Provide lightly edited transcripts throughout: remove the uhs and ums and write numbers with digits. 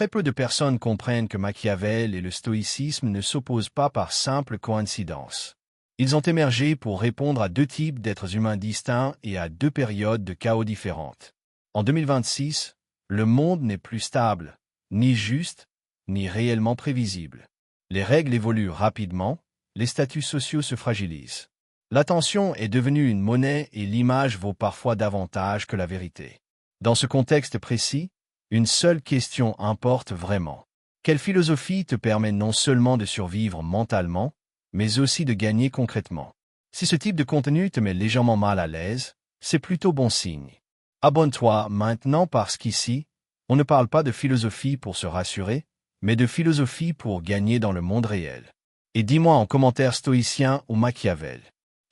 Très peu de personnes comprennent que Machiavel et le stoïcisme ne s'opposent pas par simple coïncidence. Ils ont émergé pour répondre à deux types d'êtres humains distincts et à deux périodes de chaos différentes. En 2026, le monde n'est plus stable, ni juste, ni réellement prévisible. Les règles évoluent rapidement, les statuts sociaux se fragilisent. L'attention est devenue une monnaie et l'image vaut parfois davantage que la vérité. Dans ce contexte précis, une seule question importe vraiment. Quelle philosophie te permet non seulement de survivre mentalement, mais aussi de gagner concrètement? Si ce type de contenu te met légèrement mal à l'aise, c'est plutôt bon signe. Abonne-toi maintenant parce qu'ici, on ne parle pas de philosophie pour se rassurer, mais de philosophie pour gagner dans le monde réel. Et dis-moi en commentaire stoïcien ou Machiavel.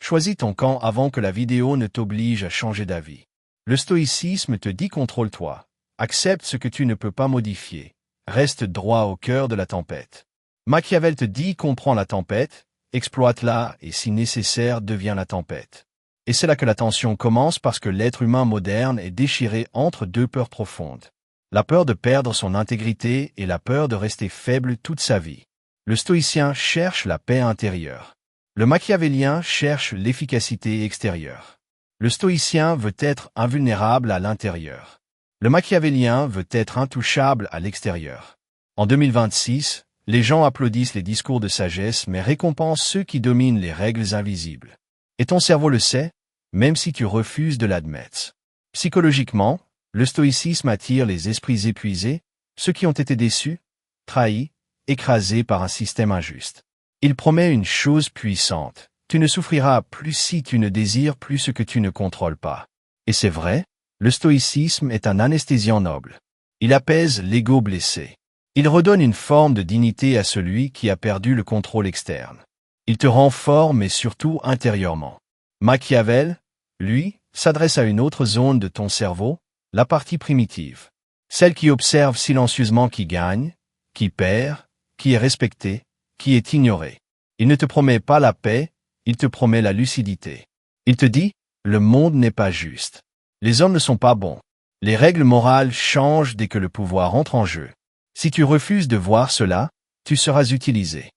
Choisis ton camp avant que la vidéo ne t'oblige à changer d'avis. Le stoïcisme te dit contrôle-toi. Accepte ce que tu ne peux pas modifier. Reste droit au cœur de la tempête. Machiavel te dit comprends la tempête, exploite-la et si nécessaire deviens la tempête. Et c'est là que la tension commence parce que l'être humain moderne est déchiré entre deux peurs profondes. La peur de perdre son intégrité et la peur de rester faible toute sa vie. Le stoïcien cherche la paix intérieure. Le machiavélien cherche l'efficacité extérieure. Le stoïcien veut être invulnérable à l'intérieur. Le machiavélien veut être intouchable à l'extérieur. En 2026, les gens applaudissent les discours de sagesse mais récompensent ceux qui dominent les règles invisibles. Et ton cerveau le sait, même si tu refuses de l'admettre. Psychologiquement, le stoïcisme attire les esprits épuisés, ceux qui ont été déçus, trahis, écrasés par un système injuste. Il promet une chose puissante. Tu ne souffriras plus si tu ne désires plus ce que tu ne contrôles pas. Et c'est vrai, le stoïcisme est un anesthésiant noble. Il apaise l'ego blessé. Il redonne une forme de dignité à celui qui a perdu le contrôle externe. Il te rend fort mais surtout intérieurement. Machiavel, lui, s'adresse à une autre zone de ton cerveau, la partie primitive. Celle qui observe silencieusement qui gagne, qui perd, qui est respecté, qui est ignoré. Il ne te promet pas la paix, il te promet la lucidité. Il te dit, le monde n'est pas juste. Les hommes ne sont pas bons. Les règles morales changent dès que le pouvoir entre en jeu. Si tu refuses de voir cela, tu seras utilisé.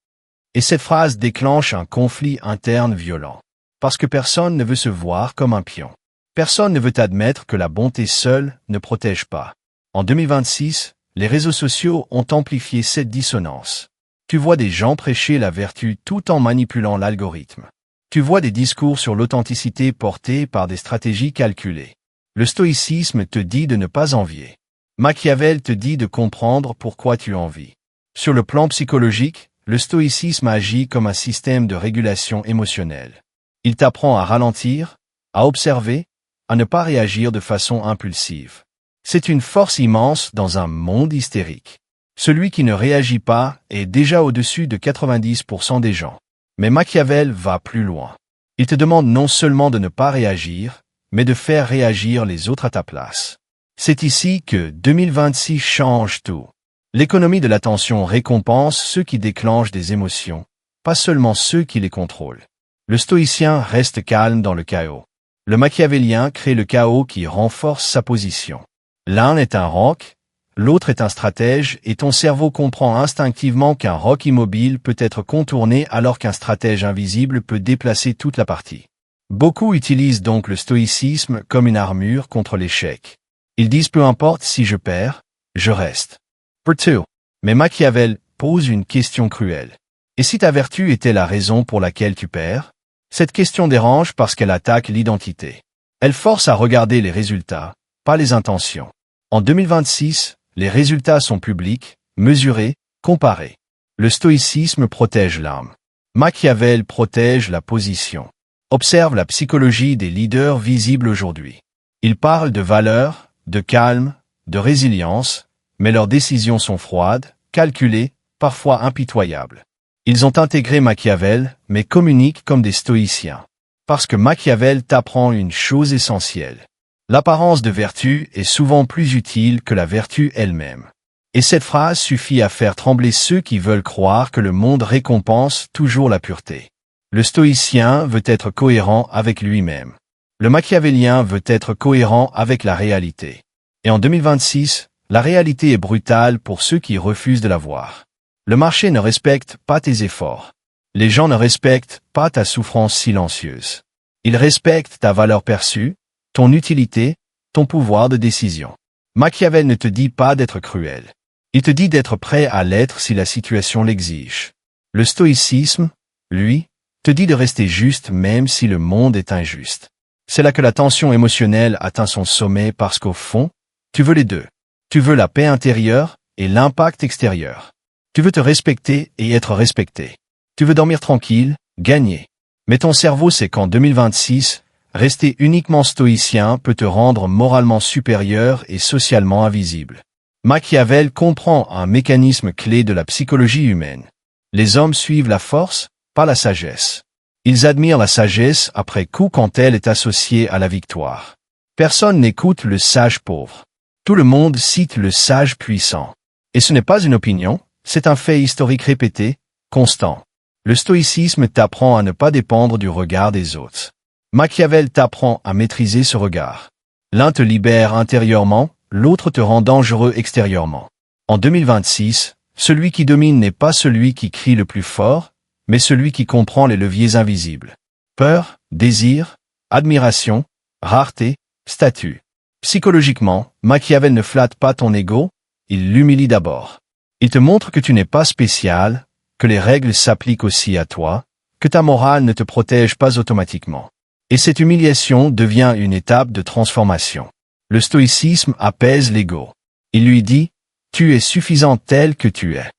Et cette phrase déclenche un conflit interne violent. Parce que personne ne veut se voir comme un pion. Personne ne veut admettre que la bonté seule ne protège pas. En 2026, les réseaux sociaux ont amplifié cette dissonance. Tu vois des gens prêcher la vertu tout en manipulant l'algorithme. Tu vois des discours sur l'authenticité portés par des stratégies calculées. Le stoïcisme te dit de ne pas envier. Machiavel te dit de comprendre pourquoi tu envies. Sur le plan psychologique, le stoïcisme agit comme un système de régulation émotionnelle. Il t'apprend à ralentir, à observer, à ne pas réagir de façon impulsive. C'est une force immense dans un monde hystérique. Celui qui ne réagit pas est déjà au-dessus de 90% des gens. Mais Machiavel va plus loin. Il te demande non seulement de ne pas réagir, mais de faire réagir les autres à ta place. C'est ici que 2026 change tout. L'économie de l'attention récompense ceux qui déclenchent des émotions, pas seulement ceux qui les contrôlent. Le stoïcien reste calme dans le chaos. Le machiavélien crée le chaos qui renforce sa position. L'un est un roc, l'autre est un stratège et ton cerveau comprend instinctivement qu'un roc immobile peut être contourné alors qu'un stratège invisible peut déplacer toute la partie. Beaucoup utilisent donc le stoïcisme comme une armure contre l'échec. Ils disent peu importe si je perds, je reste. Perdu. Mais Machiavel pose une question cruelle. Et si ta vertu était la raison pour laquelle tu perds? Cette question dérange parce qu'elle attaque l'identité. Elle force à regarder les résultats, pas les intentions. En 2026, les résultats sont publics, mesurés, comparés. Le stoïcisme protège l'âme. Machiavel protège la position. Observe la psychologie des leaders visibles aujourd'hui. Ils parlent de valeur, de calme, de résilience, mais leurs décisions sont froides, calculées, parfois impitoyables. Ils ont intégré Machiavel, mais communiquent comme des stoïciens. Parce que Machiavel t'apprend une chose essentielle. L'apparence de vertu est souvent plus utile que la vertu elle-même. Et cette phrase suffit à faire trembler ceux qui veulent croire que le monde récompense toujours la pureté. Le stoïcien veut être cohérent avec lui-même. Le machiavélien veut être cohérent avec la réalité. Et en 2026, La réalité est brutale pour ceux qui refusent de la voir. Le marché ne respecte pas tes efforts. Les gens ne respectent pas ta souffrance silencieuse. Ils respectent ta valeur perçue, ton utilité, ton pouvoir de décision. Machiavel ne te dit pas d'être cruel. Il te dit d'être prêt à l'être si la situation l'exige. Le stoïcisme, lui, te dit de rester juste même si le monde est injuste. C'est là que la tension émotionnelle atteint son sommet parce qu'au fond, tu veux les deux. Tu veux la paix intérieure et l'impact extérieur. Tu veux te respecter et être respecté. Tu veux dormir tranquille, gagner. Mais ton cerveau sait qu'en 2026, rester uniquement stoïcien peut te rendre moralement supérieur et socialement invisible. Machiavel comprend un mécanisme clé de la psychologie humaine. Les hommes suivent la force, pas la sagesse. Ils admirent la sagesse après coup quand elle est associée à la victoire. Personne n'écoute le sage pauvre. Tout le monde cite le sage puissant. Et ce n'est pas une opinion, c'est un fait historique répété, constant. Le stoïcisme t'apprend à ne pas dépendre du regard des autres. Machiavel t'apprend à maîtriser ce regard. L'un te libère intérieurement, l'autre te rend dangereux extérieurement. En 2026, celui qui domine n'est pas celui qui crie le plus fort, mais celui qui comprend les leviers invisibles. Peur, désir, admiration, rareté, statut. Psychologiquement, Machiavel ne flatte pas ton ego, il l'humilie d'abord. Il te montre que tu n'es pas spécial, que les règles s'appliquent aussi à toi, que ta morale ne te protège pas automatiquement. Et cette humiliation devient une étape de transformation. Le stoïcisme apaise l'ego. Il lui dit, tu es suffisant tel que tu es.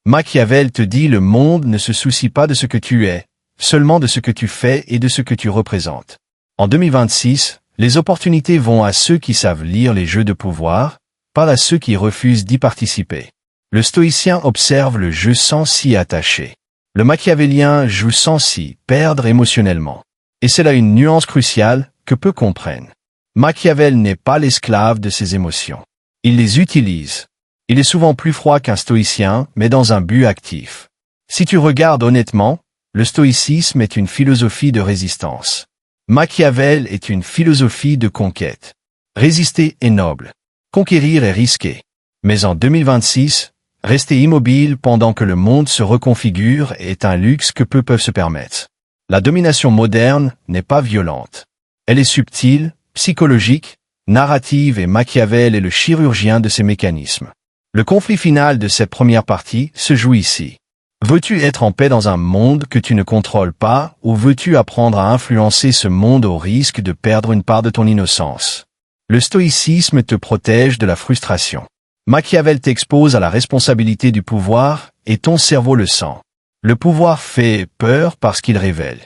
Machiavel te dit le monde ne se soucie pas de ce que tu es, seulement de ce que tu fais et de ce que tu représentes. En 2026, les opportunités vont à ceux qui savent lire les jeux de pouvoir, pas à ceux qui refusent d'y participer. Le stoïcien observe le jeu sans s'y attacher. Le machiavélien joue sans s'y perdre émotionnellement. Et c'est là une nuance cruciale que peu comprennent. Machiavel n'est pas l'esclave de ses émotions. Il les utilise. Il est souvent plus froid qu'un stoïcien, mais dans un but actif. Si tu regardes honnêtement, le stoïcisme est une philosophie de résistance. Machiavel est une philosophie de conquête. Résister est noble. Conquérir est risqué. Mais en 2026, rester immobile pendant que le monde se reconfigure est un luxe que peu peuvent se permettre. La domination moderne n'est pas violente. Elle est subtile, psychologique, narrative et Machiavel est le chirurgien de ces mécanismes. Le conflit final de cette première partie se joue ici. Veux-tu être en paix dans un monde que tu ne contrôles pas ou veux-tu apprendre à influencer ce monde au risque de perdre une part de ton innocence? Le stoïcisme te protège de la frustration. Machiavel t'expose à la responsabilité du pouvoir et ton cerveau le sent. Le pouvoir fait peur parce qu'il révèle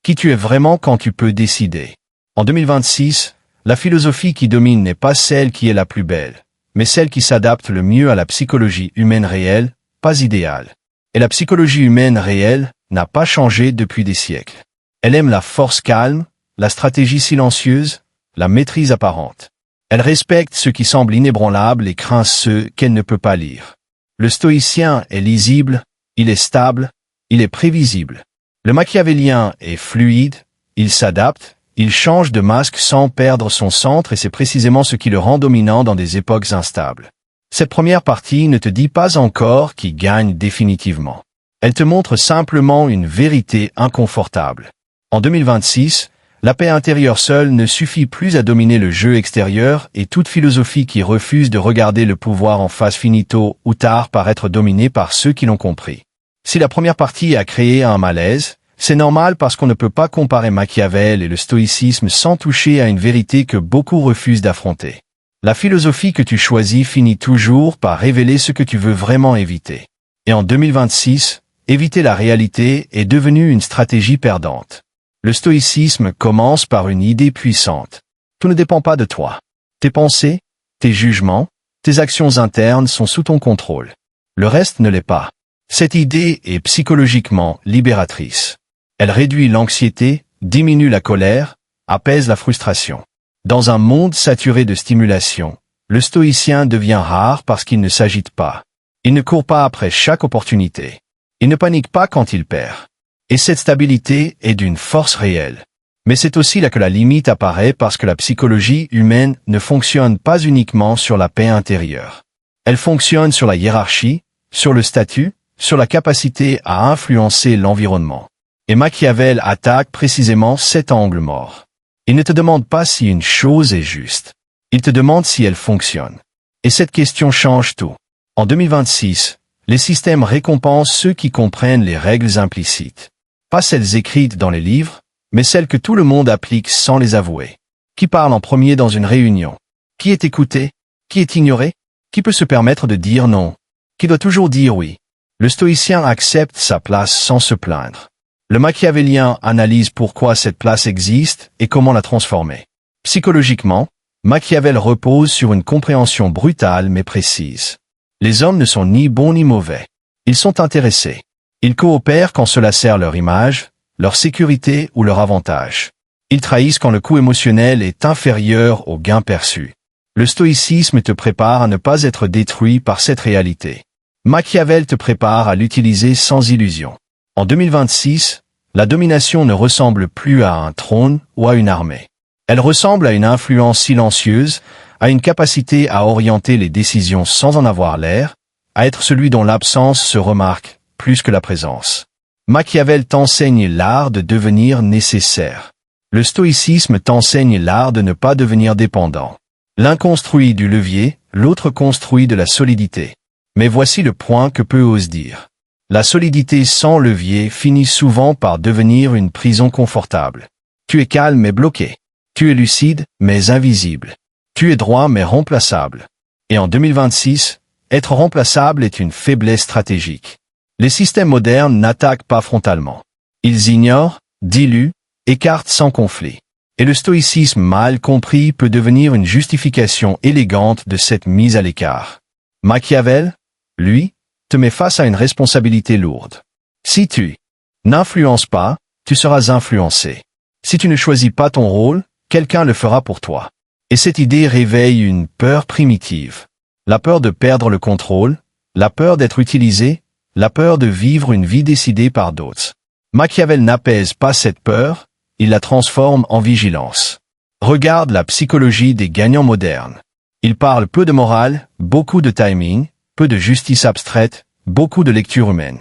qui tu es vraiment quand tu peux décider. En 2026, la philosophie qui domine n'est pas celle qui est la plus belle, mais celle qui s'adapte le mieux à la psychologie humaine réelle, pas idéale. Et la psychologie humaine réelle n'a pas changé depuis des siècles. Elle aime la force calme, la stratégie silencieuse, la maîtrise apparente. Elle respecte ce qui semble inébranlable et craint ceux qu'elle ne peut pas lire. Le stoïcien est lisible, il est stable, il est prévisible. Le machiavélien est fluide, il s'adapte, il change de masque sans perdre son centre et c'est précisément ce qui le rend dominant dans des époques instables. Cette première partie ne te dit pas encore qui gagne définitivement. Elle te montre simplement une vérité inconfortable. En 2026, la paix intérieure seule ne suffit plus à dominer le jeu extérieur et toute philosophie qui refuse de regarder le pouvoir en face finit tôt ou tard par être dominée par ceux qui l'ont compris. Si la première partie a créé un malaise, c'est normal parce qu'on ne peut pas comparer Machiavel et le stoïcisme sans toucher à une vérité que beaucoup refusent d'affronter. La philosophie que tu choisis finit toujours par révéler ce que tu veux vraiment éviter. Et en 2026, éviter la réalité est devenu une stratégie perdante. Le stoïcisme commence par une idée puissante. Tout ne dépend pas de toi. Tes pensées, tes jugements, tes actions internes sont sous ton contrôle. Le reste ne l'est pas. Cette idée est psychologiquement libératrice. Elle réduit l'anxiété, diminue la colère, apaise la frustration. Dans un monde saturé de stimulation, le stoïcien devient rare parce qu'il ne s'agite pas. Il ne court pas après chaque opportunité. Il ne panique pas quand il perd. Et cette stabilité est d'une force réelle. Mais c'est aussi là que la limite apparaît parce que la psychologie humaine ne fonctionne pas uniquement sur la paix intérieure. Elle fonctionne sur la hiérarchie, sur le statut, sur la capacité à influencer l'environnement. Et Machiavel attaque précisément cet angle mort. Il ne te demande pas si une chose est juste. Il te demande si elle fonctionne. Et cette question change tout. En 2026, les systèmes récompensent ceux qui comprennent les règles implicites. Pas celles écrites dans les livres, mais celles que tout le monde applique sans les avouer. Qui parle en premier dans une réunion? Qui est écouté? Qui est ignoré? Qui peut se permettre de dire non? Qui doit toujours dire oui? Le stoïcien accepte sa place sans se plaindre. Le machiavélien analyse pourquoi cette place existe et comment la transformer. Psychologiquement, Machiavel repose sur une compréhension brutale mais précise. Les hommes ne sont ni bons ni mauvais. Ils sont intéressés. Ils coopèrent quand cela sert leur image, leur sécurité ou leur avantage. Ils trahissent quand le coût émotionnel est inférieur au gain perçu. Le stoïcisme te prépare à ne pas être détruit par cette réalité. Machiavel te prépare à l'utiliser sans illusion. En 2026, la domination ne ressemble plus à un trône ou à une armée. Elle ressemble à une influence silencieuse, à une capacité à orienter les décisions sans en avoir l'air, à être celui dont l'absence se remarque plus que la présence. Machiavel t'enseigne l'art de devenir nécessaire. Le stoïcisme t'enseigne l'art de ne pas devenir dépendant. L'un construit du levier, l'autre construit de la solidité. Mais voici le point que peu osent dire. La solidité sans levier finit souvent par devenir une prison confortable. Tu es calme mais bloqué. Tu es lucide mais invisible. Tu es droit mais remplaçable. Et en 2026, être remplaçable est une faiblesse stratégique. Les systèmes modernes n'attaquent pas frontalement. Ils ignorent, diluent, écartent sans conflit. Et le stoïcisme mal compris peut devenir une justification élégante de cette mise à l'écart. Machiavel, lui, te met face à une responsabilité lourde. Si tu n'influences pas, tu seras influencé. Si tu ne choisis pas ton rôle, quelqu'un le fera pour toi. Et cette idée réveille une peur primitive. La peur de perdre le contrôle, la peur d'être utilisé, la peur de vivre une vie décidée par d'autres. Machiavel n'apaise pas cette peur, il la transforme en vigilance. Regarde la psychologie des gagnants modernes. Ils parlent peu de morale, beaucoup de timing, peu de justice abstraite, beaucoup de lecture humaine.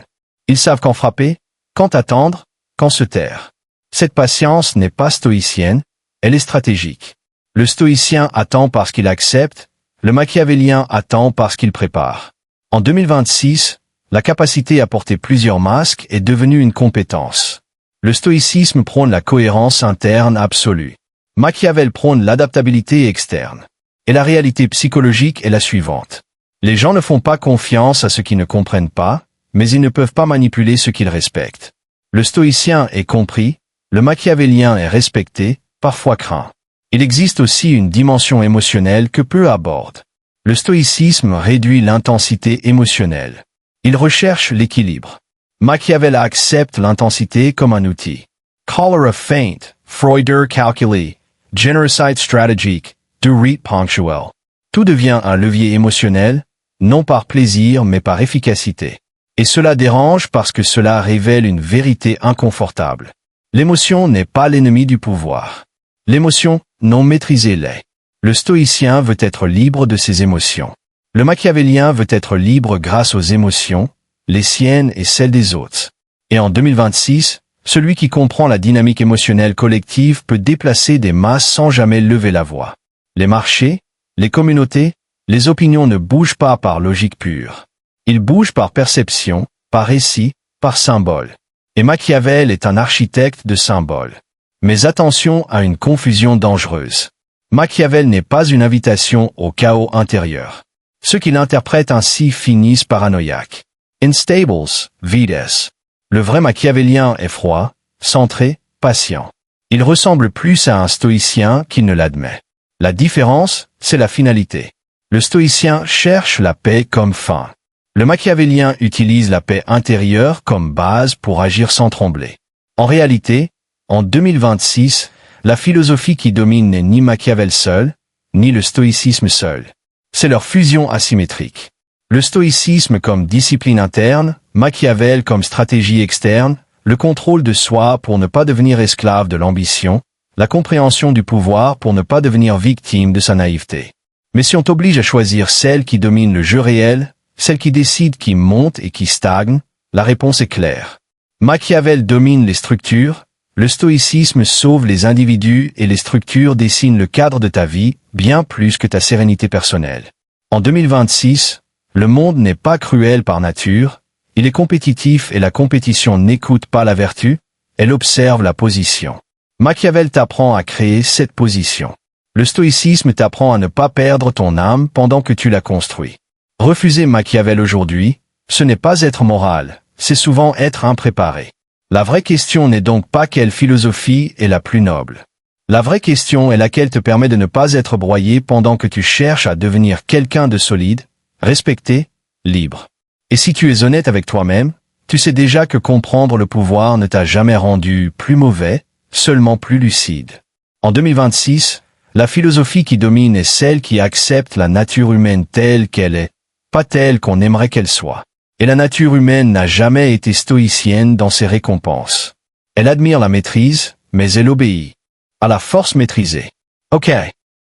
Ils savent quand frapper, quand attendre, quand se taire. Cette patience n'est pas stoïcienne, elle est stratégique. Le stoïcien attend parce qu'il accepte, le machiavélien attend parce qu'il prépare. En 2026, la capacité à porter plusieurs masques est devenue une compétence. Le stoïcisme prône la cohérence interne absolue. Machiavel prône l'adaptabilité externe. Et la réalité psychologique est la suivante. Les gens ne font pas confiance à ceux qui ne comprennent pas, mais ils ne peuvent pas manipuler ceux qu'ils respectent. Le stoïcien est compris, le machiavélien est respecté, parfois craint. Il existe aussi une dimension émotionnelle que peu abordent. Le stoïcisme réduit l'intensité émotionnelle. Il recherche l'équilibre. Machiavel accepte l'intensité comme un outil. Color of feint, Freuder calculi, Genericide stratégique, du rite ponctuel. Tout devient un levier émotionnel, non par plaisir mais par efficacité. Et cela dérange parce que cela révèle une vérité inconfortable. L'émotion n'est pas l'ennemi du pouvoir. L'émotion, non maîtrisez-les. Le stoïcien veut être libre de ses émotions. Le machiavélien veut être libre grâce aux émotions, les siennes et celles des autres. Et en 2026, celui qui comprend la dynamique émotionnelle collective peut déplacer des masses sans jamais lever la voix. Les marchés, les communautés, les opinions ne bougent pas par logique pure. Ils bougent par perception, par récit, par symbole. Et Machiavel est un architecte de symboles. Mais attention à une confusion dangereuse. Machiavel n'est pas une invitation au chaos intérieur. Ceux qui l'interprètent ainsi finissent paranoïaques. Instables, vides. Le vrai machiavélien est froid, centré, patient. Il ressemble plus à un stoïcien qu'il ne l'admet. La différence, c'est la finalité. Le stoïcien cherche la paix comme fin. Le machiavélien utilise la paix intérieure comme base pour agir sans trembler. En réalité, en 2026, la philosophie qui domine n'est ni Machiavel seul, ni le stoïcisme seul. C'est leur fusion asymétrique. Le stoïcisme comme discipline interne, Machiavel comme stratégie externe, le contrôle de soi pour ne pas devenir esclave de l'ambition, la compréhension du pouvoir pour ne pas devenir victime de sa naïveté. Mais si on t'oblige à choisir celle qui domine le jeu réel, celle qui décide qui monte et qui stagne, la réponse est claire. Machiavel domine les structures, le stoïcisme sauve les individus et les structures dessinent le cadre de ta vie, bien plus que ta sérénité personnelle. En 2026, le monde n'est pas cruel par nature, il est compétitif et la compétition n'écoute pas la vertu, elle observe la position. Machiavel t'apprend à créer cette position. Le stoïcisme t'apprend à ne pas perdre ton âme pendant que tu la construis. Refuser Machiavel aujourd'hui, ce n'est pas être moral, c'est souvent être impréparé. La vraie question n'est donc pas quelle philosophie est la plus noble. La vraie question est laquelle te permet de ne pas être broyé pendant que tu cherches à devenir quelqu'un de solide, respecté, libre. Et si tu es honnête avec toi-même, tu sais déjà que comprendre le pouvoir ne t'a jamais rendu plus mauvais, seulement plus lucide. En 2026, la philosophie qui domine est celle qui accepte la nature humaine telle qu'elle est, pas telle qu'on aimerait qu'elle soit. Et la nature humaine n'a jamais été stoïcienne dans ses récompenses. Elle admire la maîtrise, mais elle obéit à la force maîtrisée. Ok.